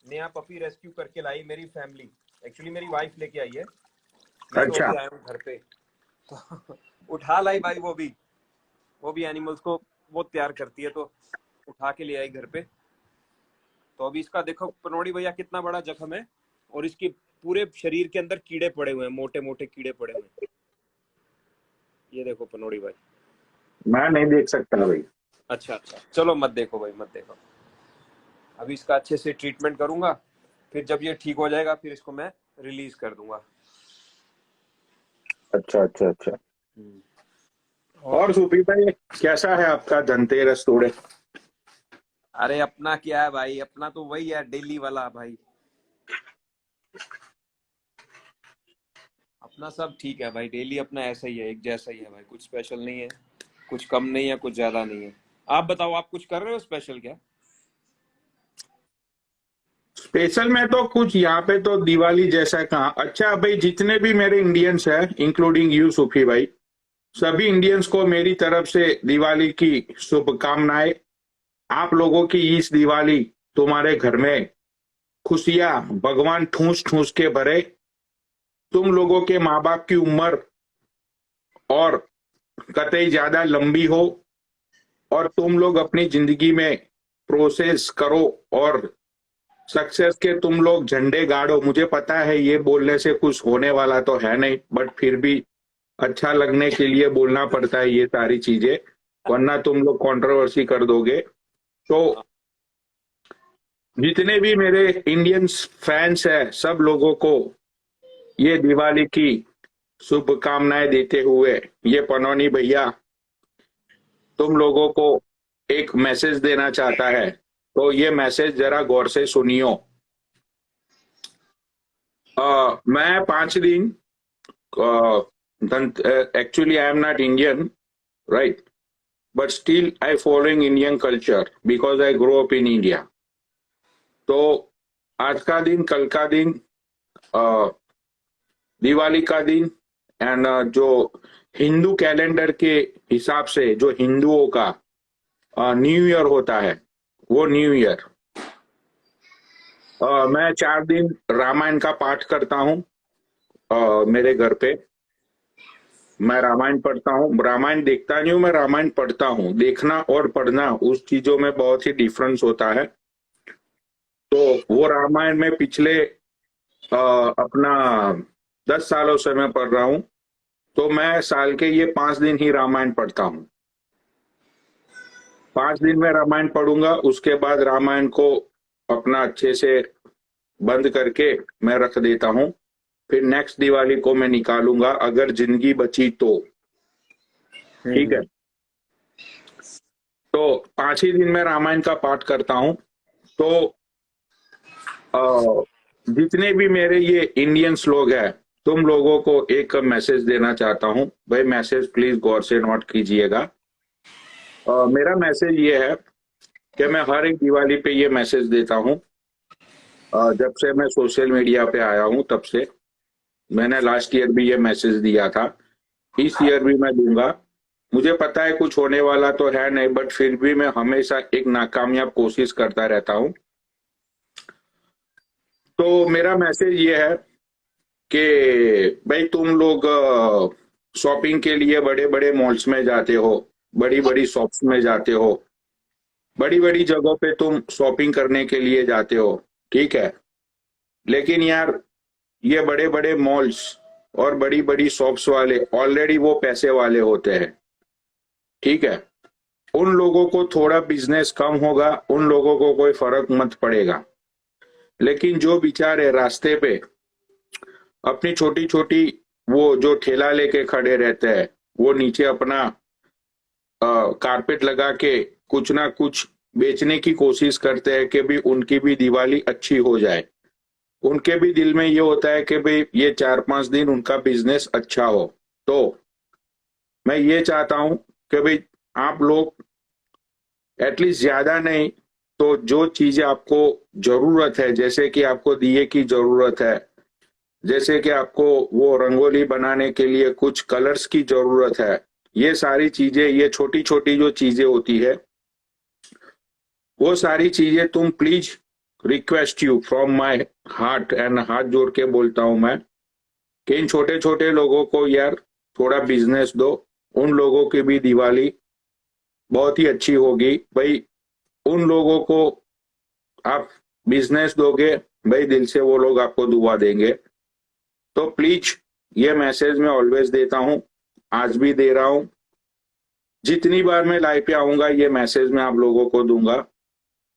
नया puppy rescue करके लाई मेरी फैमिली। एक्चुअली मेरी वाइफ लेके आई है, मैं तो अभी आया हूँ घर पे। तो उठा लाई भाई, वो भी एनिमल्स को बहुत प्यार करती है, तो उठा के ले आई घर पे। तो अभी इसका देखो पनौड़ी भैया कितना बड़ा जख्म है, और इसके पूरे शरीर के अंदर कीड़े पड़े हुए हैं, मोटे मोटे कीड़े पड़े हुए हैं। ये देखो पनौड़ी भाई। मैं नहीं देख सकता भाई। अच्छा अच्छा, चलो मत देखो भाई, मत देखो। अभी इसका अच्छे से ट्रीटमेंट करूंगा, फिर जब ये ठीक हो जाएगा फिर इसको मैं रिलीज कर दूंगा। अच्छा अच्छा अच्छा। और सुपी भाई कैसा है आपका धनतेरस तोड़े? अरे अपना क्या है भाई, अपना तो वही है डेली वाला भाई। अपना सब ठीक है भाई, डेली अपना ऐसा ही है, एक जैसा ही है भाई, कुछ स्पेशल नहीं है, कुछ कम नहीं है, कुछ ज्यादा नहीं है। आप बताओ, आप कुछ कर रहे हो स्पेशल क्या? स्पेशल में तो कुछ यहाँ पे तो दिवाली जैसा कहाँ। अच्छा भाई, जितने भी मेरे इंडियंस हैं इंक्लूडिंग यू सुफी भाई, सभी इंडियंस को मेरी तरफ से दिवाली की शुभकामनाएं। आप लोगों की इस दिवाली तुम्हारे घर में खुशियां भगवान ठूस ठूस के भरे। तुम लोगों के माँ बाप की उम्र और कतई ज्यादा लंबी हो, और तुम लोग अपनी जिंदगी में प्रोसेस करो और सक्सेस के तुम लोग झंडे गाड़ो। मुझे पता है ये बोलने से कुछ होने वाला तो है नहीं, बट फिर भी अच्छा लगने के लिए बोलना पड़ता है ये सारी चीजें, वरना तुम लोग कंट्रोवर्सी कर दोगे। तो जितने भी मेरे इंडियंस फैंस हैं सब लोगों को ये दिवाली की शुभकामनाएं देते हुए, ये पनौनी भैया तुम लोगों को एक मैसेज देना चाहता है, तो ये मैसेज जरा गौर से सुनियो। मैं 5 दिन actually I am not Indian, right, but still I following Indian culture because I grow up in India. तो आज का दिन, कल का दिन, दिवाली का दिन, एंड जो हिंदू कैलेंडर के हिसाब से जो हिंदुओं का न्यू ईयर होता है, वो न्यू ईयर। मैं 4 दिन रामायण का पाठ करता हूँ मेरे घर पे। मैं रामायण पढ़ता हूँ, रामायण देखता नहीं हूँ, मैं रामायण पढ़ता हूँ। देखना और पढ़ना उस चीजों में बहुत ही डिफरेंस होता है। तो वो रामायण में पिछले अपना 10 सालों से मैं पढ़ रहा हूँ, तो मैं साल के ये 5 दिन ही रामायण पढ़ता हूँ। 5 दिन में रामायण पढ़ूंगा, उसके बाद रामायण को अपना अच्छे से बंद करके मैं रख देता हूँ। फिर नेक्स्ट दिवाली को मैं निकालूंगा अगर जिंदगी बची तो, ठीक है। तो 5 ही दिन में रामायण का पाठ करता हूँ। तो जितने भी मेरे ये इंडियंस लोग हैं, तुम लोगों को एक मैसेज देना चाहता हूँ भाई। मैसेज प्लीज गौर से नोट कीजिएगा। मेरा मैसेज ये है कि मैं हर एक दिवाली पे ये मैसेज देता हूँ। जब से मैं सोशल मीडिया पे आया हूँ तब से, मैंने लास्ट ईयर भी ये मैसेज दिया था, इस ईयर भी मैं दूंगा। मुझे पता है कुछ होने वाला तो है नहीं, बट फिर भी मैं हमेशा एक नाकामयाब कोशिश करता रहता हूँ। तो मेरा मैसेज ये है कि भाई तुम लोग शॉपिंग के लिए बड़े बड़े मॉल्स में जाते हो, बड़ी बड़ी शॉप्स में जाते हो, बड़ी बड़ी जगहों पे तुम शॉपिंग करने के लिए जाते हो, ठीक है। लेकिन यार ये बड़े बड़े मॉल्स और बड़ी बड़ी शॉप्स वाले ऑलरेडी वो पैसे वाले होते हैं, ठीक है। उन लोगों को थोड़ा बिजनेस कम होगा, उन लोगों को कोई फर्क मत पड़ेगा। लेकिन जो बेचारे रास्ते पे अपनी छोटी छोटी वो जो ठेला लेके खड़े रहते हैं, वो नीचे अपना कारपेट लगा के कुछ ना कुछ बेचने की कोशिश करते हैं कि भी उनकी भी दिवाली अच्छी हो जाए। उनके भी दिल में ये होता है कि भाई ये 4-5 दिन उनका बिजनेस अच्छा हो। तो मैं ये चाहता हूं कि भाई आप लोग एटलीस्ट ज्यादा नहीं तो जो चीजें आपको जरूरत है, जैसे कि आपको दिए की जरूरत है, जैसे कि आपको वो रंगोली बनाने के लिए कुछ कलर्स की जरूरत है, ये सारी चीजें, ये छोटी छोटी जो चीजें होती है, वो सारी चीजें तुम please request you from my heart and हाथ जोड़ के बोलता हूं मैं कि इन छोटे छोटे लोगों को यार थोड़ा बिजनेस दो। उन लोगों की भी दिवाली बहुत ही अच्छी होगी भाई। उन लोगों को आप बिजनेस दोगे भाई, दिल से वो लोग आपको दुआ देंगे। तो प्लीज, ये मैसेज मैं ऑलवेज देता हूं, आज भी दे रहा हूं, जितनी बार मैं लाइव पे आऊंगा ये मैसेज मैं आप लोगों को दूंगा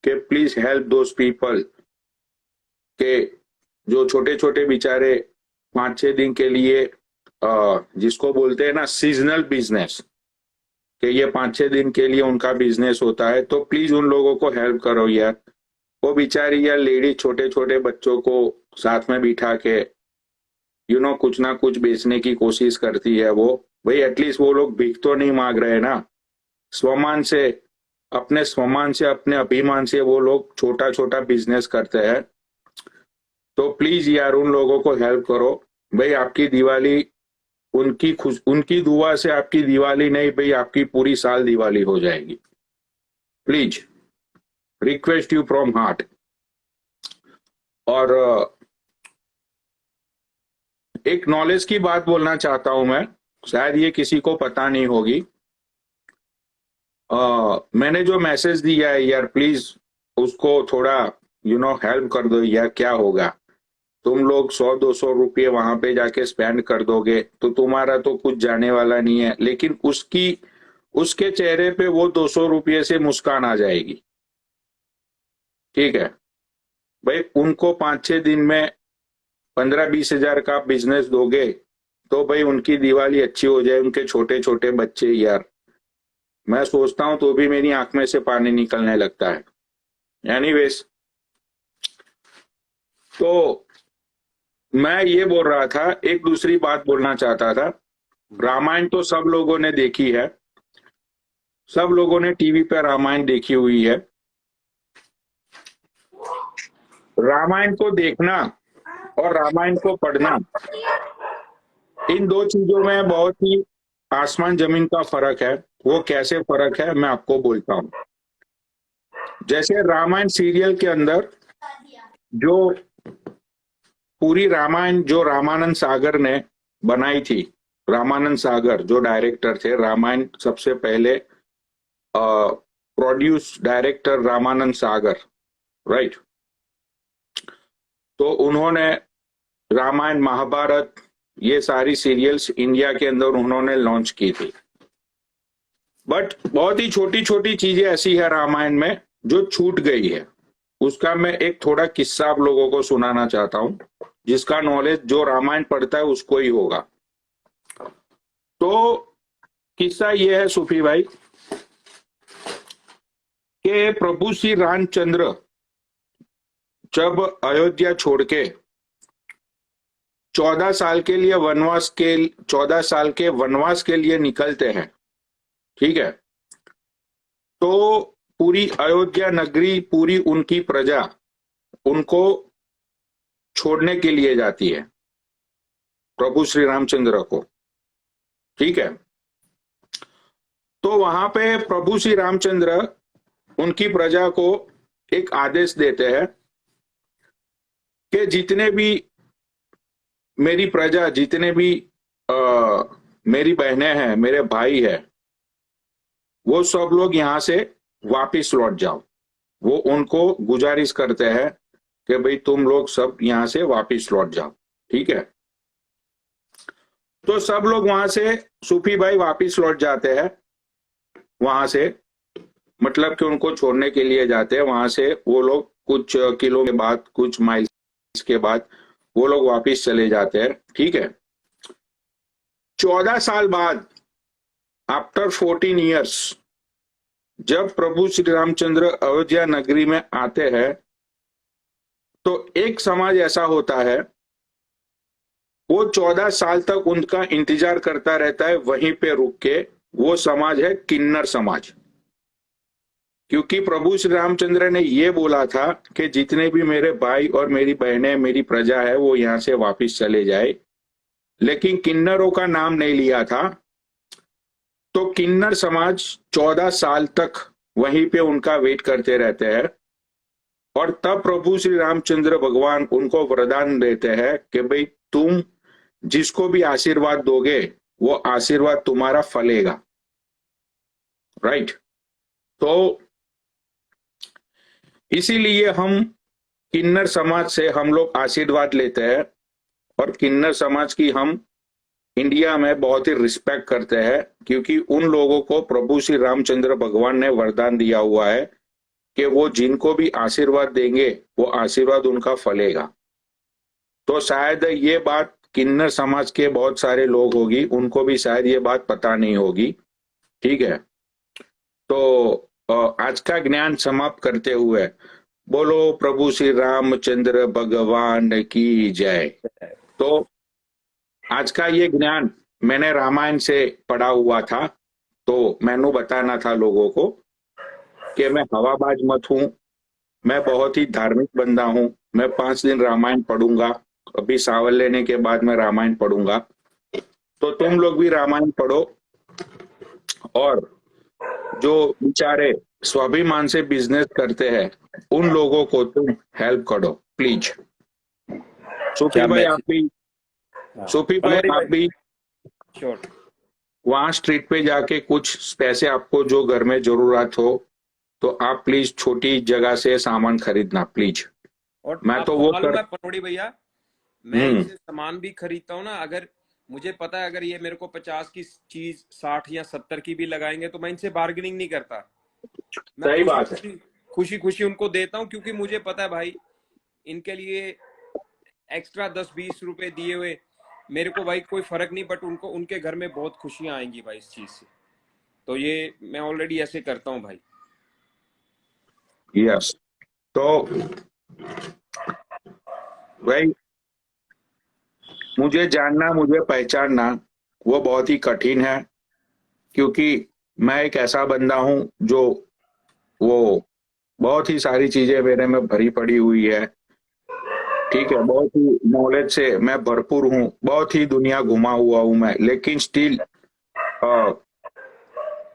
कि प्लीज हेल्प दोज पीपल के जो छोटे छोटे बेचारे 5-6 दिन के लिए जिसको बोलते हैं ना सीजनल बिजनेस, कि ये 5-6 दिन के लिए उनका बिजनेस होता है। तो प्लीज उन लोगों को हेल्प करो यार। वो बेचारी यार लेडी छोटे छोटे बच्चों को साथ में बिठा के कुछ ना कुछ बेचने की कोशिश करती है वो। भाई एटलीस्ट वो लोग भीख तो नहीं मांग रहे ना, स्वमान से, अपने स्वमान से, अपने अभिमान से वो लोग छोटा छोटा बिजनेस करते हैं। तो प्लीज यार उन लोगों को हेल्प करो भाई। आपकी दिवाली उनकी दुआ से आपकी दिवाली नहीं भाई, आपकी पूरी साल दिवाली हो जाएगी। Please, request you from heart. और एक नॉलेज की बात बोलना चाहता हूं मैं, शायद ये किसी को पता नहीं होगी। मैंने जो मैसेज दिया है यार, प्लीज उसको थोड़ा हेल्प कर दो यार। क्या होगा, तुम लोग 100-200 रुपये वहां पे जाके स्पेंड कर दोगे तो तुम्हारा तो कुछ जाने वाला नहीं है, लेकिन उसके चेहरे पे वो 200 रुपये से मुस्कान आ जाएगी। ठीक है भाई, उनको 5-6 दिन में 15-20 हजार का बिजनेस दोगे तो भाई उनकी दिवाली अच्छी हो जाए। उनके छोटे छोटे बच्चे यार, मैं सोचता हूं तो भी मेरी आंख में से पानी निकलने लगता है। एनीवेज, तो मैं ये बोल रहा था, एक दूसरी बात बोलना चाहता था। रामायण तो सब लोगों ने देखी है, सब लोगों ने टीवी पे रामायण देखी हुई है। रामायण को देखना और रामायण को पढ़ना, इन दो चीजों में बहुत ही आसमान जमीन का फर्क है। वो कैसे फर्क है मैं आपको बोलता हूं। जैसे रामायण सीरियल के अंदर जो पूरी रामायण जो रामानंद सागर ने बनाई थी, रामानंद सागर जो डायरेक्टर थे, रामायण सबसे पहले produce director Ramanand Sagar, right. तो उन्होंने रामायण, महाभारत, ये सारी सीरियल्स इंडिया के अंदर उन्होंने लॉन्च की थी। बट बहुत ही छोटी छोटी चीजें ऐसी है रामायण में जो छूट गई है। उसका मैं एक थोड़ा किस्सा आप लोगों को सुनाना चाहता हूं, जिसका नॉलेज जो रामायण पढ़ता है उसको ही होगा। तो किस्सा ये है सूफी भाई कि प्रभु श्री रामचंद्र जब अयोध्या छोड़ के 14 साल के वनवास के लिए निकलते हैं, ठीक है। तो पूरी अयोध्या नगरी, पूरी उनकी प्रजा उनको छोड़ने के लिए जाती है, प्रभु श्री रामचंद्र को, ठीक है। तो वहां पे प्रभु श्री रामचंद्र उनकी प्रजा को एक आदेश देते हैं कि जितने भी मेरी प्रजा, जितने भी मेरी बहनें हैं, मेरे भाई हैं, वो सब लोग यहां से वापिस लौट जाओ। वो उनको गुजारिश करते हैं कि भाई तुम लोग सब यहां से वापिस लौट जाओ, ठीक है। तो सब लोग वहां से, सूफी भाई, वापिस लौट जाते हैं वहां से, मतलब कि उनको छोड़ने के लिए जाते हैं वहां से। वो लोग कुछ किलो के बाद, कुछ माइल्स के बाद वो लोग वापिस चले जाते हैं, ठीक है। 14 साल बाद, आफ्टर 14 ईयर्स, जब प्रभु श्री रामचंद्र अयोध्या नगरी में आते हैं तो एक समाज ऐसा होता है, वो 14 साल तक उनका इंतजार करता रहता है वहीं पे रुक के। वो समाज है किन्नर समाज, क्योंकि प्रभु श्री रामचंद्र ने ये बोला था कि जितने भी मेरे भाई और मेरी बहनें, मेरी प्रजा है, वो यहां से वापिस चले जाए, लेकिन किन्नरों का नाम नहीं लिया था। तो किन्नर समाज 14 साल तक वहीं पे उनका वेट करते रहते हैं। और तब प्रभु श्री रामचंद्र भगवान उनको वरदान देते हैं कि भाई तुम जिसको भी आशीर्वाद दोगे वो आशीर्वाद तुम्हारा फलेगा, राइट। तो इसीलिए हम किन्नर समाज से हम लोग आशीर्वाद लेते हैं, और किन्नर समाज की हम इंडिया में बहुत ही रिस्पेक्ट करते हैं, क्योंकि उन लोगों को प्रभु श्री रामचंद्र भगवान ने वरदान दिया हुआ है कि वो जिनको भी आशीर्वाद देंगे वो आशीर्वाद उनका फलेगा। तो शायद ये बात किन्नर समाज के बहुत सारे लोग होगी, उनको भी शायद ये बात पता नहीं होगी, ठीक है। तो आज का ज्ञान समाप्त करते हुए बोलो प्रभु श्री रामचंद्र भगवान की जय। तो आज का ये ज्ञान मैंने रामायण से पढ़ा हुआ था, तो मैंने बताना था लोगों को कि मैं हवाबाज मत हूं, मैं बहुत ही धार्मिक बंदा हूं। मैं 5 दिन रामायण पढ़ूंगा, अभी सावल लेने के बाद मैं रामायण पढ़ूंगा। तो तुम लोग भी रामायण पढ़ो, और जो बेचारे स्वाभिमान से बिजनेस करते हैं उन लोगों को तुम हेल्प करो प्लीज। सूफी भाई आप भी, सूफी भाई आप भी श्योर वहां स्ट्रीट पे जाके कुछ पैसे आपको जो घर में जरूरत हो तो आप प्लीज छोटी जगह से सामान खरीदना प्लीज। और मैं तो वो कर पनोड़ी भैया, मैं इनसे सामान भी खरीदता हूँ ना, अगर मुझे पता है अगर ये मेरे को 50 की चीज 60 या 70 की भी लगाएंगे तो मैं इनसे बार्गेनिंग नहीं करता। सही बात है, खुशी खुशी उनको देता हूँ, क्योंकि मुझे पता है भाई इनके लिए एक्स्ट्रा 10-20 रुपए दिए हुए मेरे को भाई कोई फर्क नहीं, बट उनको उनके घर में बहुत खुशियां आएंगी भाई इस चीज से। तो ये मैं ऑलरेडी ऐसे करता हूँ भाई। यस। तो भाई मुझे जानना, मुझे पहचानना वो बहुत ही कठिन है, क्योंकि मैं एक ऐसा बंदा हूं जो वो बहुत ही सारी चीजें मेरे में भरी पड़ी हुई है, ठीक है। बहुत ही नॉलेज से मैं भरपूर हूँ, बहुत ही दुनिया घुमा हुआ हूं मैं, लेकिन स्टिल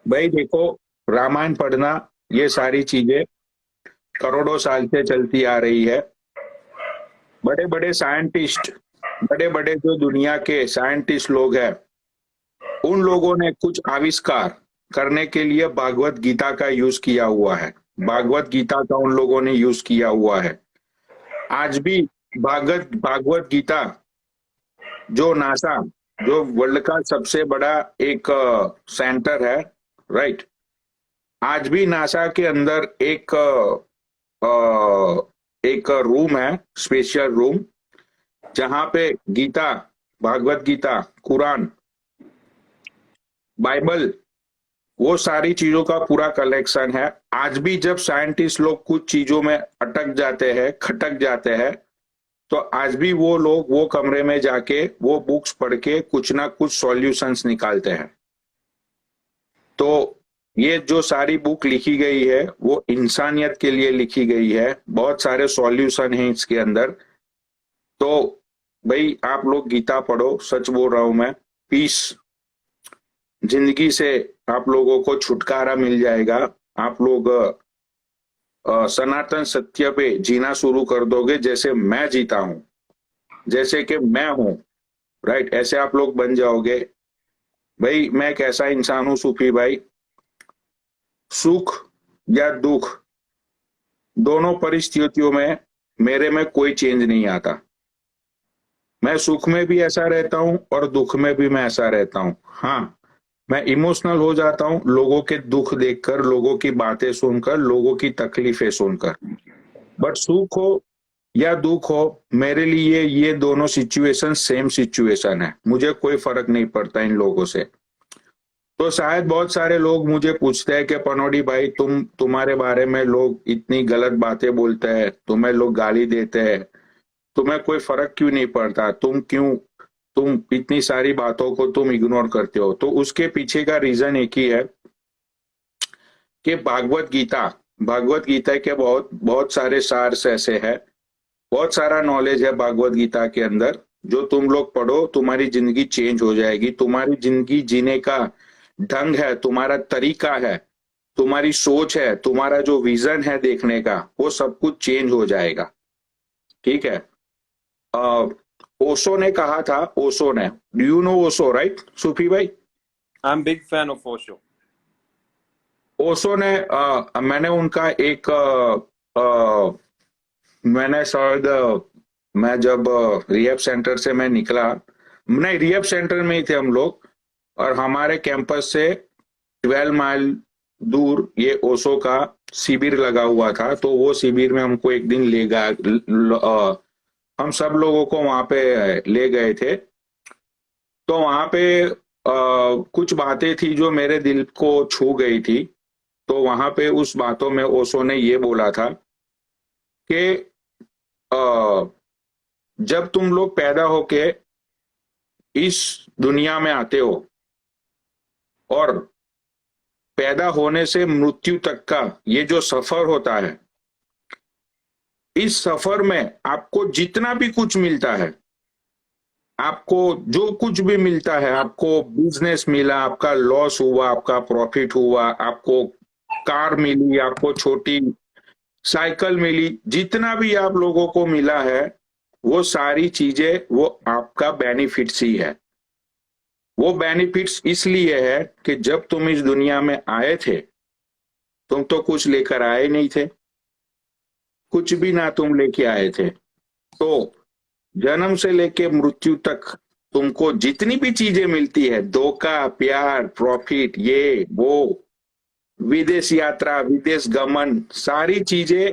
भाई देखो, रामायण पढ़ना ये सारी चीजें करोड़ों साल से चलती आ रही है। बड़े बड़े साइंटिस्ट, बड़े बड़े जो दुनिया के साइंटिस्ट लोग हैं, उन लोगों ने कुछ आविष्कार करने के लिए भागवत गीता का यूज किया हुआ है। भागवत गीता का उन लोगों ने यूज किया हुआ है। आज भी भागवत गीता जो नासा, जो वर्ल्ड का सबसे बड़ा एक सेंटर है, राइट, आज भी नासा के अंदर एक रूम है, स्पेशल रूम, जहां पे गीता, भागवत गीता, कुरान, बाइबल, वो सारी चीजों का पूरा कलेक्शन है। आज भी जब साइंटिस्ट लोग कुछ चीजों में अटक जाते हैं, खटक जाते हैं, तो आज भी वो लोग वो कमरे में जाके वो बुक्स पढ़ के कुछ ना कुछ सॉल्यूशंस निकालते हैं। तो ये जो सारी बुक लिखी गई है वो इंसानियत के लिए लिखी गई है, बहुत सारे सॉल्यूशन हैं इसके अंदर। तो भाई आप लोग गीता पढ़ो, सच बोल रहा हूं मैं, पीस, जिंदगी से आप लोगों को छुटकारा मिल जाएगा। आप लोग सनातन सत्य पे जीना शुरू कर दोगे, जैसे मैं जीता हूं, जैसे कि मैं हूं, राइट, ऐसे आप लोग बन जाओगे। भाई मैं एक ऐसा इंसान हूं सूफी भाई, सुख या दुख दोनों परिस्थितियों में मेरे में कोई चेंज नहीं आता। मैं सुख में भी ऐसा रहता हूं और दुख में भी मैं ऐसा रहता हूं। हाँ, मैं इमोशनल हो जाता हूं लोगों के दुख देखकर, लोगों की बातें सुनकर, लोगों की तकलीफें सुनकर, बट सुख हो या दुख हो, मेरे लिए ये दोनों सिचुएशन सेम सिचुएशन है, मुझे कोई फर्क नहीं पड़ता इन लोगों से। तो शायद बहुत सारे लोग मुझे पूछते हैं कि पनोड़ी भाई तुम्हारे बारे में लोग इतनी गलत बातें बोलते हैं, तुम्हें लोग गाली देते हैं, तुम्हें कोई फर्क क्यों नहीं पड़ता, तुम इतनी सारी बातों को तुम इग्नोर करते हो। तो उसके पीछे का रीजन एक ही है कि भागवत गीता के बहुत सारे सार्स ऐसे है, बहुत सारा नॉलेज है भागवत गीता के अंदर, जो तुम लोग पढ़ो, तुम्हारी जिंदगी चेंज हो जाएगी। तुम्हारी जिंदगी जीने का ढंग है, तुम्हारा तरीका है, तुम्हारी सोच है, तुम्हारा जो विजन है देखने का, वो सब कुछ चेंज हो जाएगा। ठीक है। ओशो ने कहा था, ओशो ने, do you know Osho right Sufi भाई? I am big fan of Osho. Osho ने मैंने उनका एक मैंने शायद मैं जब रिहैब सेंटर से मैं निकला, नहीं रिहैब सेंटर में ही थे हम लोग, और हमारे कैंपस से 12 माइल दूर ये ओशो का शिविर लगा हुआ था। तो वो शिविर में हमको एक दिन ले गया, हम सब लोगों को वहां पे ले गए थे। तो वहां पे कुछ बातें थी जो मेरे दिल को छू गई थी। तो वहां पे उस बातों में ओशो ने ये बोला था कि जब तुम लोग पैदा होके इस दुनिया में आते हो और पैदा होने से मृत्यु तक का ये जो सफर होता है, इस सफर में आपको जितना भी कुछ मिलता है, आपको जो कुछ भी मिलता है, आपको बिजनेस मिला, आपका लॉस हुआ, आपका प्रॉफिट हुआ, आपको कार मिली, आपको छोटी साइकिल मिली, जितना भी आप लोगों को मिला है, वो सारी चीजें वो आपका बेनिफिट्स ही है। वो बेनिफिट्स इसलिए है कि जब तुम इस दुनिया में आए थे, तुम तो कुछ लेकर आए नहीं थे, कुछ भी ना तुम लेके आए थे। तो जन्म से लेके मृत्यु तक तुमको जितनी भी चीजें मिलती है, धोखा, प्यार, प्रॉफिट, ये वो, विदेश यात्रा, विदेश गमन, सारी चीजें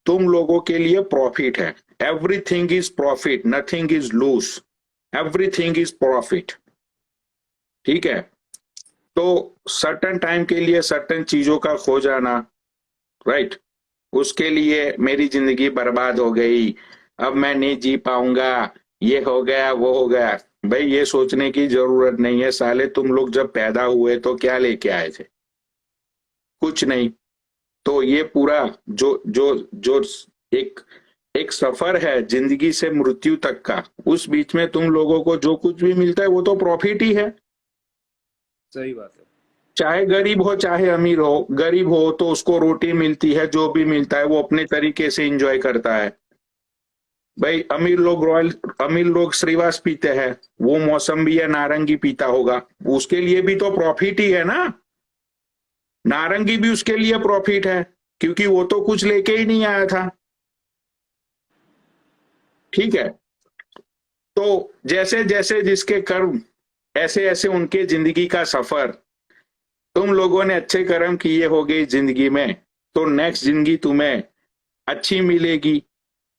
तुम लोगों के लिए प्रॉफिट है। Everything is profit, nothing is lose, everything is profit. ठीक है। तो सर्टन टाइम के लिए सर्टन चीजों का खो जाना, राइट, उसके लिए मेरी जिंदगी बर्बाद हो गई, अब मैं नहीं जी पाऊंगा, ये हो गया वो हो गया। भाई ये सोचने की जरूरत नहीं है। साले तुम लोग जब पैदा हुए तो क्या लेके आए थे? कुछ नहीं। तो ये पूरा जो जो जो एक एक सफर है जिंदगी से मृत्यु तक का, उस बीच में तुम लोगों को जो कुछ भी मिलता है वो तो प्रॉफिट ही है। सही बात है। चाहे गरीब हो चाहे अमीर हो, गरीब हो तो उसको रोटी मिलती है, जो भी मिलता है वो अपने तरीके से एंजॉय करता है। भाई अमीर लोग श्रीवास पीते हैं, वो मौसम्बी या नारंगी पीता होगा, उसके लिए भी तो प्रॉफिट ही है ना। नारंगी भी उसके लिए प्रॉफिट है, क्योंकि वो तो कुछ लेके ही नहीं आया था। ठीक है। तो जैसे जैसे जिसके कर्म, ऐसे ऐसे उनके जिंदगी का सफर। तुम लोगों ने अच्छे कर्म किए होगे जिंदगी में, तो नेक्स्ट जिंदगी तुम्हें अच्छी मिलेगी।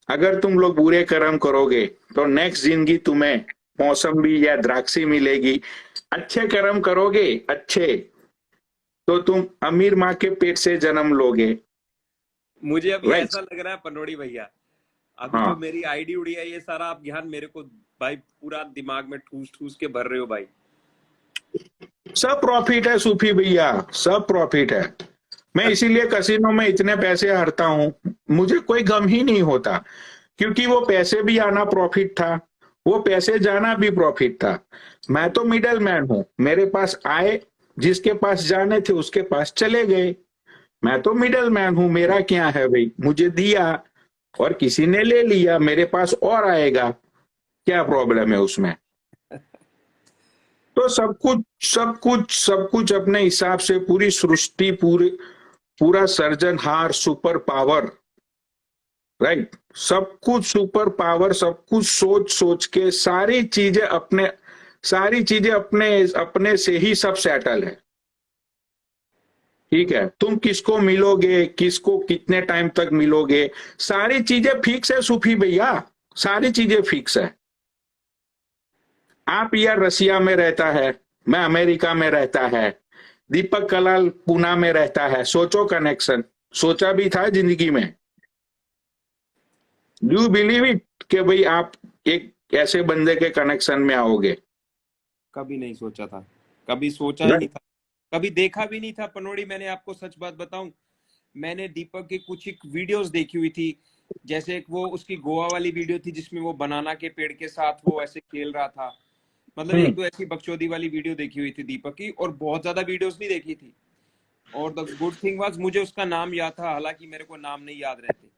अगर तुम लोग बुरे कर्म करोगे तो नेक्स्ट जिंदगी तुम्हें मौसम्बी या द्राक्षी मिलेगी। अच्छे कर्म करोगे अच्छे, तो तुम अमीर माँ के पेट से जन्म लोगे। मुझे अभी राइट। ऐसा लग रहा है पनोड़ी भैया, अभी जो हाँ, मेरी आईडी उड़ी है, ये सारा आप ज्ञान मेरे को भाई पूरा दिमाग में ठूस ठूस के भर रहे हो भाई। सब प्रॉफिट है सूफी भैया, सब प्रॉफिट है। मैं इसीलिए कसिनो में इतने पैसे हारता हूँ, मुझे कोई गम ही नहीं होता, क्योंकि वो पैसे भी आना प्रॉफिट था, वो पैसे जाना भी प्रॉफिट था। मैं तो मिडल मैन हूं, मेरे पास आए, जिसके पास जाने थे उसके पास चले गए। मैं तो मिडल मैन हूं, मेरा क्या है भाई, मुझे दिया और किसी ने ले लिया, मेरे पास और आएगा, क्या प्रॉब्लम है उसमें? तो सब कुछ अपने हिसाब से, पूरी सृष्टि, पूरा सर्जनहार, सुपर पावर, राइट, सब कुछ सुपर पावर, सब कुछ सोच सोच के सारी चीजें अपने अपने से ही सब सेटल है। ठीक है। तुम किसको मिलोगे, किसको कितने टाइम तक मिलोगे, सारी चीजें फिक्स है सूफी भैया, सारी चीजें फिक्स है। आप यार रसिया में रहता है, मैं अमेरिका में रहता है, दीपक कलाल पूना में रहता है। सोचो कनेक्शन, सोचा भी था जिंदगी में? डू बिलीव इट कि भाई आप एक ऐसे बंदे के कनेक्शन में आओगे? कभी नहीं सोचा था, कभी सोचा ही नहीं था, कभी देखा भी नहीं था पनोड़ी। मैंने आपको सच बात बताऊं, मैंने दीपक की कुछ एक वीडियोस देखी हुई थी, जैसे एक वो उसकी गोवा वाली वीडियो थी जिसमें वो बनाना के पेड़ के साथ वो ऐसे खेल रहा था। मतलब एक दो ऐसी बकचोदी वाली वीडियो देखी हुई थी दीपक की, और बहुत ज्यादा वीडियोस नहीं देखी थी। और द गुड थिंग वाज मुझे उसका नाम याद था, हालांकि मेरे को नाम नहीं याद रहते।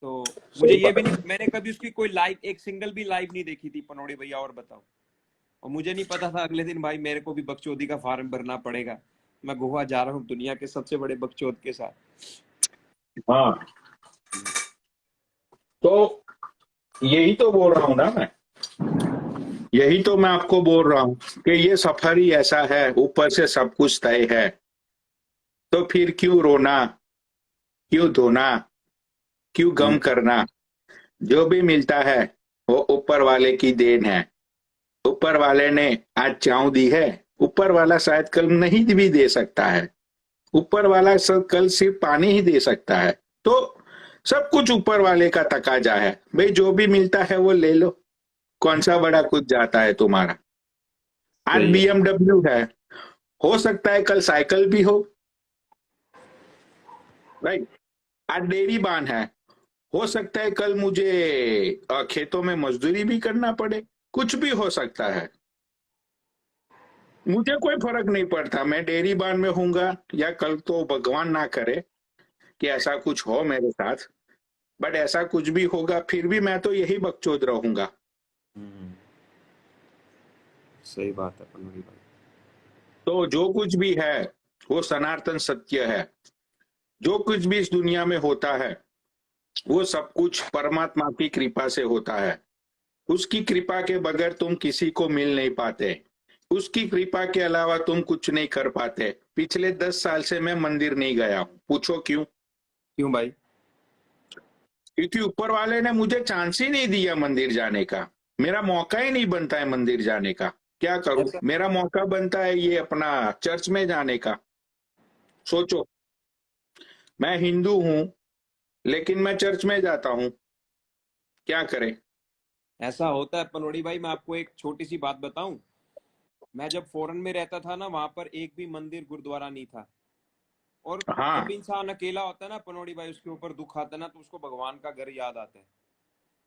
तो मुझे सही ये भी बात नहीं, मैंने कभी उसकी कोई लाइव, एक सिंगल भी लाइव नहीं देखी थी पनौड़ी भैया, और बताओ। और मुझे नहीं पता था अगले दिन भाई मेरे को भी बकचोदी का फार्म भरना पड़ेगा, मैं गोवा जा रहा हूँ दुनिया के सबसे बड़े बकचोद के साथ। हाँ, तो यही तो बोल रहा हूँ ना मैं, यही तो मैं आपको बोल रहा हूँ कि ये सफर ही ऐसा है, ऊपर से सब कुछ तय है, तो फिर क्यों रोना, क्यों धोना, क्यों गम करना। जो भी मिलता है वो ऊपर वाले की देन है। ऊपर वाले ने आज चाव दी है, ऊपर वाला शायद कल नहीं भी दे सकता है। ऊपर वाला कल सिर्फ पानी ही दे सकता है। तो सब कुछ ऊपर वाले का तकाजा है भाई, जो भी मिलता है वो ले लो। कौन सा बड़ा कुछ जाता है तुम्हारा। आज सही है। बीएमडब्ल्यू है, हो सकता है कल साइकिल भी हो, राइट। आज डेयरी बान है, हो सकता है कल मुझे खेतों में मजदूरी भी करना पड़े। कुछ भी हो सकता है, मुझे कोई फर्क नहीं पड़ता मैं डेयरी बान में हूंगा या कल, तो भगवान ना करे कि ऐसा कुछ हो मेरे साथ, बट ऐसा कुछ भी होगा फिर भी मैं तो यही बकचोद रहूंगा। सही बात है पनौड़ी भाई। तो जो कुछ भी है वो सनातन सत्य है। जो कुछ भी इस दुनिया में होता है वो सब कुछ परमात्मा की कृपा से होता है। उसकी कृपा के बगैर तुम किसी को मिल नहीं पाते। उसकी कृपा के अलावा तुम कुछ नहीं कर पाते। पिछले 10 साल से मैं मंदिर नहीं गया हूं। पूछो क्यों? क्यों भाई? क्योंकि ऊपर वाले ने मुझे चांस ही नहीं दिया मंदिर जाने का। मेरा मौका ही नहीं बनता है मंदिर जाने का। क्या करूं? ऐसा मेरा मौका बनता है ये अपना चर्च में जाने का। सोचो, मैं हिंदू हूं लेकिन मैं चर्च में जाता हूं। क्या करें? ऐसा होता है पनौड़ी भाई। मैं आपको एक छोटी सी बात बताऊं, मैं जब फॉरेन में रहता था ना, वहां पर एक भी मंदिर गुरुद्वारा नहीं था। और जब हाँ, इंसान अकेला होता है ना पनौड़ी भाई, उसके ऊपर दुख आता है ना, तो उसको भगवान का घर याद आता है।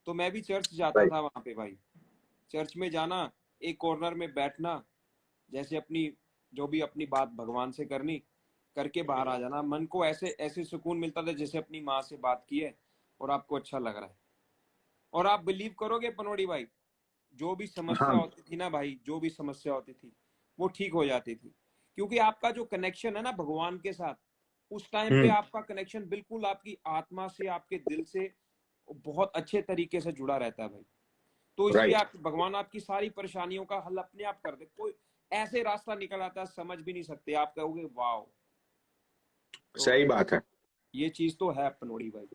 तो मैं भी चर्च जाता राइट। था वहां पे भाई। चर्च में जाना, एक कॉर्नर में बैठना, जैसे अपनी जो भी अपनी बात भगवान से करनी, करके बाहर आ जाना। मन को ऐसे ऐसे सुकून मिलता था जैसे अपनी माँ से बात की है और आपको अच्छा लग रहा है। और आप बिलीव करोगे पनौड़ी भाई, जो भी समस्या हाँ। होती थी ना भाई, जो भी समस्या होती थी वो ठीक हो जाती थी। क्योंकि आपका जो कनेक्शन है ना भगवान के साथ, उस टाइम पे हम्म। आपका कनेक्शन बिल्कुल आपकी आत्मा से, आपके दिल से बहुत अच्छे तरीके से जुड़ा रहता है भाई। तो इसलिए राइट। आप, भगवान आपकी सारी परेशानियों का हल अपने आप कर दे। कोई ऐसे रास्ता निकल आता है समझ भी नहीं सकते, आप कहोगे वाह। तो सही बात है। ये चीज तो है पनौड़ी भाई,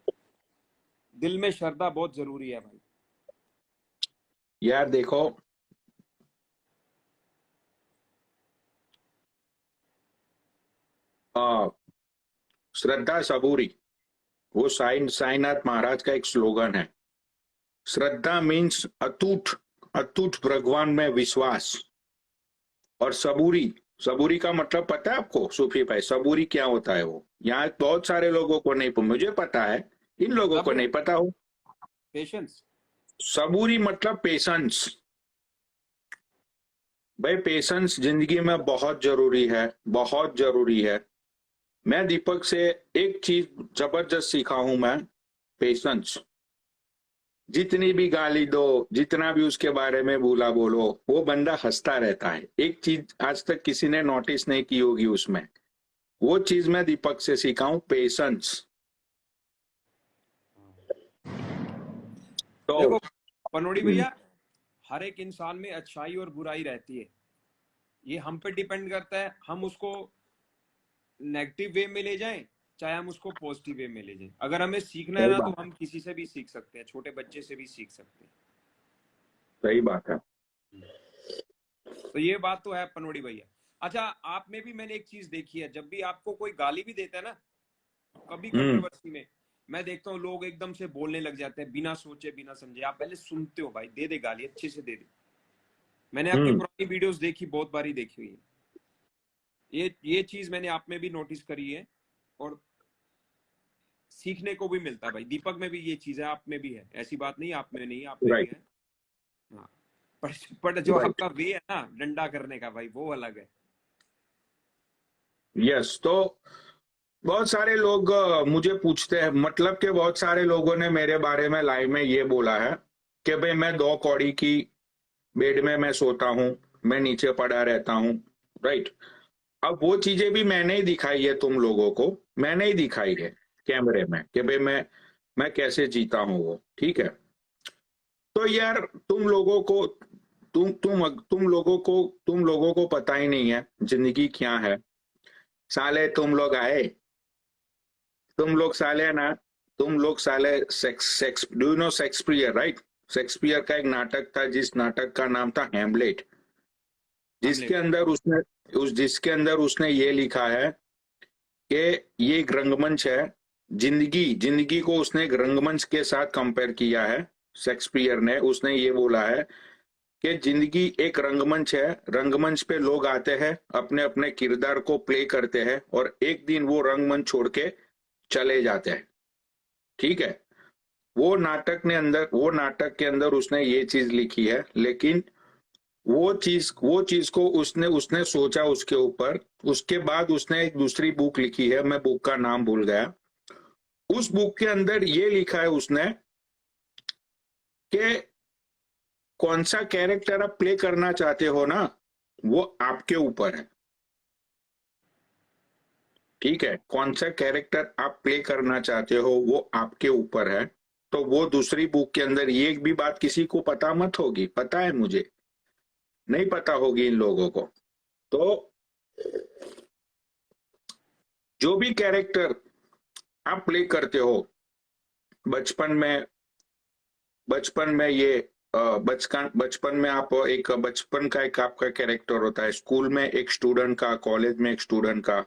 दिल में श्रद्धा बहुत जरूरी है भाई। यार देखो, आ, श्रद्धा सबूरी, वो साईनाथ महाराज का एक स्लोगन है। श्रद्धा मीन्स अटूट, अटूट भगवान में विश्वास। और सबूरी, सबूरी का मतलब पता है आपको सूफी भाई? सबूरी क्या होता है? वो यहाँ बहुत सारे लोगों को नहीं, मुझे पता है, इन लोगों को सब्र, नहीं पता हो। पेशेंस। सबूरी मतलब पेशेंस। भाई पेशेंस जिंदगी में बहुत जरूरी है, बहुत जरूरी है। मैं दीपक से एक चीज जबरदस्त सीखा हूं मैं, पेशेंस। जितनी भी गाली दो, जितना भी उसके बारे में बुरा बोलो, वो बंदा हंसता रहता है। एक चीज आज तक किसी ने नोटिस नहीं की होगी उसमें, वो चीज मैं दीपक से सीखा हूं, पेशेंस। तो देखो पनौड़ी भैया, हर एक इंसान में अच्छाई और बुराई रहती है। ये हम पे डिपेंड करता है, हम उसको नेगेटिव वे में ले जाएं, चाहे हम उसको पॉजिटिव वे में ले जाएं। अगर हमें सीखना है सही ना, तो बात है, हम किसी से भी सीख सकते हैं, छोटे बच्चे से भी सीख सकते हैं। सही बात है। तो ये बात तो है पनौड़ी भैया। अच्छा, आप में भी मैंने एक चीज देखी है, जब भी आपको कोई गाली भी देता है ना, कभी हम्म। कंट्रोवर्सी में, मैं देखता हूँ लोग एकदम से बोलने लग जाते हैं बिना सोचे बिना समझे। आप पहले सुनते हो भाई, दे दे गाली, अच्छे से दे दे। मैंने आपकी हम्म। पुरानी वीडियोस देखी, बहुत बारी देखी हुई है। ये चीज मैंने आप में भी नोटिस करी है, और सीखने को भी मिलता है भाई। दीपक में भी ये चीज है, आप में भी है, ऐसी बात नहीं आप में नहीं, आप में भी राइट। है। हाँ। पर जो राइट। आपका वे है ना डंडा करने का भाई, वो अलग है। यस। तो बहुत सारे लोग मुझे पूछते हैं, मतलब कि बहुत सारे लोगों ने मेरे बारे में लाइव में ये बोला है कि भाई मैं 2 कौड़ी की बेड में मैं सोता हूँ, मैं नीचे पड़ा रहता हूँ, राइट। अब वो चीजें भी मैंने ही दिखाई है तुम लोगों को, मैंने ही दिखाई है कैमरे में कि भाई मैं कैसे जीता हूँ वो, ठीक है। तो यार तुम लोगों को तुम लोगों को पता ही नहीं है जिंदगी क्या है। साले तुम लोग आए, तुम लोग साले ना, तुम लोग साले sex sex do you no Shakespeare, right. Shakespeare का एक नाटक था, जिस नाटक का नाम था हेमलेट, जिसके हेमलेट। अंदर उसने जिसके अंदर उसने ये लिखा है कि ये एक रंगमंच है। जिंदगी जिंदगी को उसने एक रंगमंच के साथ कंपेयर किया है। शेक्सपियर ने उसने ये बोला है कि जिंदगी एक रंगमंच है, रंगमंच पे लोग आते हैं, अपने अपने किरदार को प्ले करते हैं और एक दिन वो रंगमंच छोड़ के चले जाते हैं, ठीक है। वो नाटक के अंदर उसने ये चीज लिखी है, लेकिन वो चीज को उसने उसने सोचा उसके ऊपर। उसके बाद उसने एक दूसरी बुक लिखी है, मैं बुक का नाम भूल गया। उस बुक के अंदर ये लिखा है उसने कि कौन सा कैरेक्टर आप प्ले करना चाहते हो ना, वो आपके ऊपर है, ठीक है। कौन सा कैरेक्टर आप प्ले करना चाहते हो वो आपके ऊपर है। तो वो दूसरी बुक के अंदर ये भी बात किसी को पता मत होगी, पता है मुझे, नहीं पता होगी इन लोगों को। तो जो भी कैरेक्टर आप प्ले करते हो बचपन में, बचपन में ये बचपन में आप एक बचपन का एक आपका कैरेक्टर होता है, स्कूल में एक स्टूडेंट का, कॉलेज में एक स्टूडेंट का,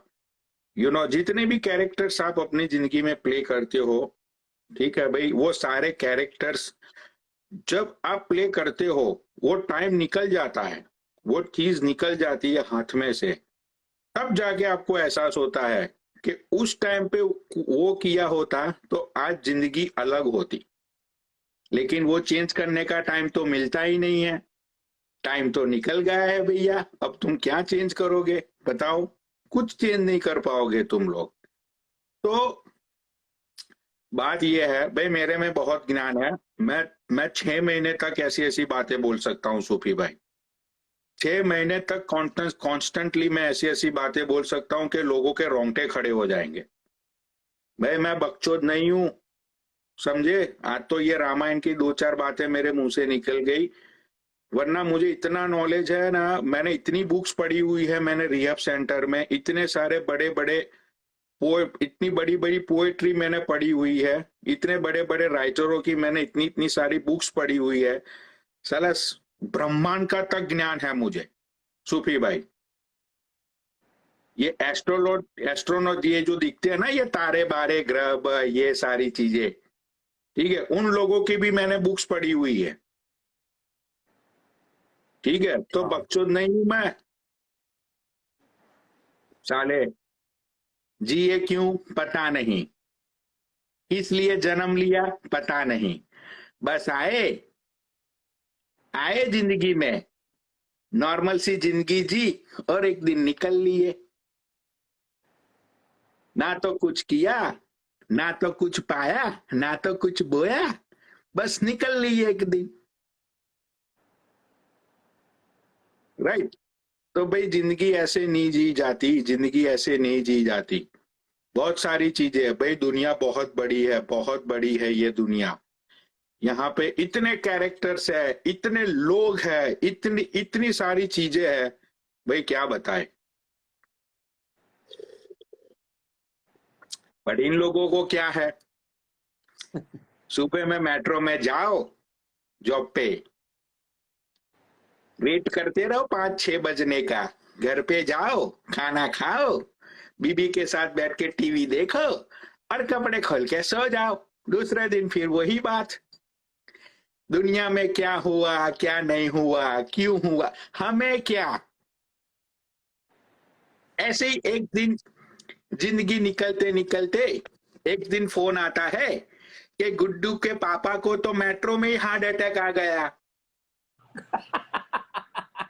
जितने भी कैरेक्टर्स आप अपनी जिंदगी में प्ले करते हो, ठीक है भाई, वो सारे कैरेक्टर्स जब आप प्ले करते हो वो टाइम निकल जाता है, वो चीज निकल जाती है हाथ में से, तब जाके आपको एहसास होता है कि उस टाइम पे वो किया होता तो आज जिंदगी अलग होती। लेकिन वो चेंज करने का टाइम तो मिलता ही नहीं है, टाइम तो निकल गया है भैया, अब तुम क्या चेंज करोगे बताओ, कुछ चेंज नहीं कर पाओगे तुम लोग। तो बात यह है भाई, मेरे में बहुत ज्ञान है, मैं 6 महीने तक ऐसी ऐसी बातें बोल सकता हूँ सूफी भाई। 6 महीने तक कॉन्स्टेंटली मैं ऐसी ऐसी बातें बोल सकता हूँ कि लोगों के रोंगटे खड़े हो जाएंगे। भाई मैं बकचोद नहीं हूँ, समझे। आज तो ये रामायण की 2-4 बातें मेरे मुंह से निकल गई, वरना मुझे इतना नॉलेज है ना, मैंने इतनी बुक्स पढ़ी हुई है, मैंने रिहब सेंटर में इतने सारे बड़े बड़े पोएट, इतनी बड़ी बड़ी पोएट्री मैंने पढ़ी हुई है, इतने बड़े बड़े राइटरों की मैंने इतनी इतनी सारी बुक्स पढ़ी हुई है। साला ब्रह्मांड का तक ज्ञान है मुझे सूफी भाई। ये एस्ट्रोनॉट ये जो दिखते हैं ना, ये तारे बारे ग्रह ये सारी चीजें, ठीक है, उन लोगों की भी मैंने बुक्स पढ़ी हुई है, ठीक है। तो हाँ। बकचोद नहीं हूं मैं साले। जिए क्यों पता नहीं, किस लिए जन्म लिया पता नहीं, बस आए आए जिंदगी में, नॉर्मल सी जिंदगी जी और एक दिन निकल लिए। ना तो कुछ किया, ना तो कुछ पाया, ना तो कुछ बोया, बस निकल लिए एक दिन, राइट। तो भाई जिंदगी ऐसे नहीं जी जाती, जिंदगी ऐसे नहीं जी जाती। बहुत सारी चीजें है भाई, दुनिया बहुत बड़ी है, बहुत बड़ी है ये दुनिया। यहाँ पे इतने कैरेक्टर्स है, इतने लोग हैं, इतनी इतनी सारी चीजें हैं, भाई क्या बताए। बट इन लोगों को क्या है, सुबह में मेट्रो में जाओ, जॉब पे वेट करते रहो 5-6 बजने का, घर पे जाओ, खाना खाओ, बीबी के साथ बैठ के टीवी देखो और कपड़े खोल के सो जाओ। दूसरे दिन फिर वही बात, दुनिया में क्या हुआ क्या नहीं हुआ क्यों हुआ हमें क्या। ऐसे ही एक दिन जिंदगी निकलते निकलते एक दिन फोन आता है कि गुड्डू के पापा को तो मेट्रो में ही हार्ट अटैक आ गया।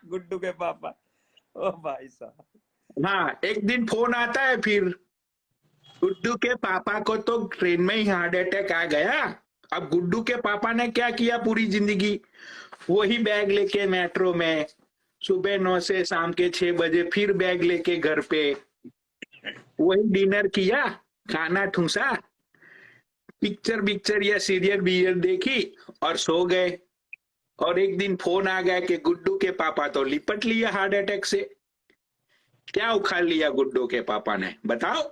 गुड्डू के पापा, ओ भाई साहब। हाँ, एक दिन फोन आता है फिर, गुड्डू के पापा को तो ट्रेन में ही हार्ट अटैक आ गया। अब गुड्डू के पापा ने क्या किया पूरी जिंदगी, वही बैग लेके मेट्रो में सुबह 9 से शाम के 6 बजे फिर बैग लेके घर पे, वही डिनर किया, खाना ठूसा, पिक्चर पिक्चर या सीरियल बीरियल देखी और सो गए। और एक दिन फोन आ गया कि गुड्डू के पापा तो लिपट लिया हार्ट अटैक से। क्या उखाड़ लिया गुड्डू के पापा ने, बताओ।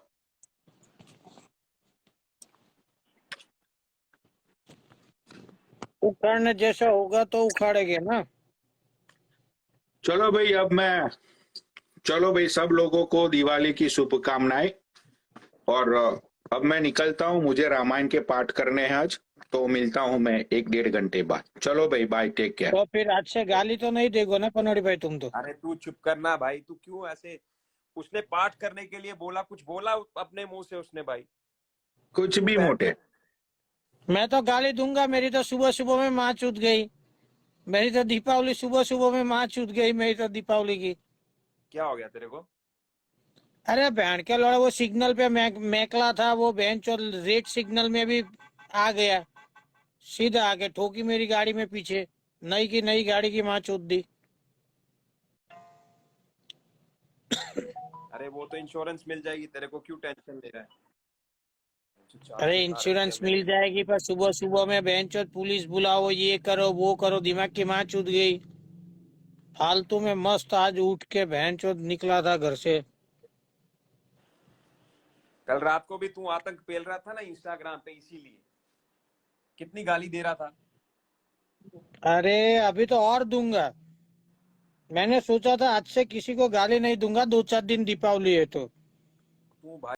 उखाड़ने जैसा होगा तो उखाड़ेंगे ना। चलो भाई, चलो भाई, सब लोगों को दिवाली की शुभकामनाएं। और अब मैं निकलता हूँ, मुझे रामायण के पाठ करने हैं आज, तो मिलता हूँ मैं 1-1.5 घंटे बाद। चलो भाई, बाय, टेक केयर। तो फिर आज से गाली तो नहीं देगो ना पनोड़ी भाई तुम तो। अरे तू चुप करना भाई, तू क्यों ऐसे, उसने पाठ करने के लिए बोला, कुछ बोला अपने मुंह से उसने भाई? कुछ तू भी बहन मोटे। मैं तो गाली दूंगा, मेरी तो सुबह सुबह में माँ चूत गई, मेरी तो दीपावली सुबह सुबह में माँ चूत गई मेरी तो दीपावली की। क्या हो गया तेरे को? अरे बहन के लौड़ा, वो सिग्नल पे मैकला था, वो बहन चो रेड सिग्नल में भी आ गया, सीधा आके ठोकी मेरी गाड़ी में पीछे, नई की नई गाड़ी की माँ चूत दी। अरे वो तो इंश्योरेंस मिल जाएगी, तेरे को क्यों टेंशन ले रहा है? अरे इंश्योरेंस मिल जाएगी, पर सुबह सुबह में बहन चोद पुलिस बुलाओ, ये करो वो करो, दिमाग की माँ चूत गई। फालतू में मस्त आज उठ के बहन चोद निकला था घर से। कल रात को भी तू आतंक पेल रहा था ना इंस्टाग्राम पे, इसीलिए कितनी गाली दे रहा था। अरे अभी तो और दूंगा, मैंने सोचा था आज से किसी को गाली नहीं दूंगा, 2-4 दिन दीपावली है तो। तू भाई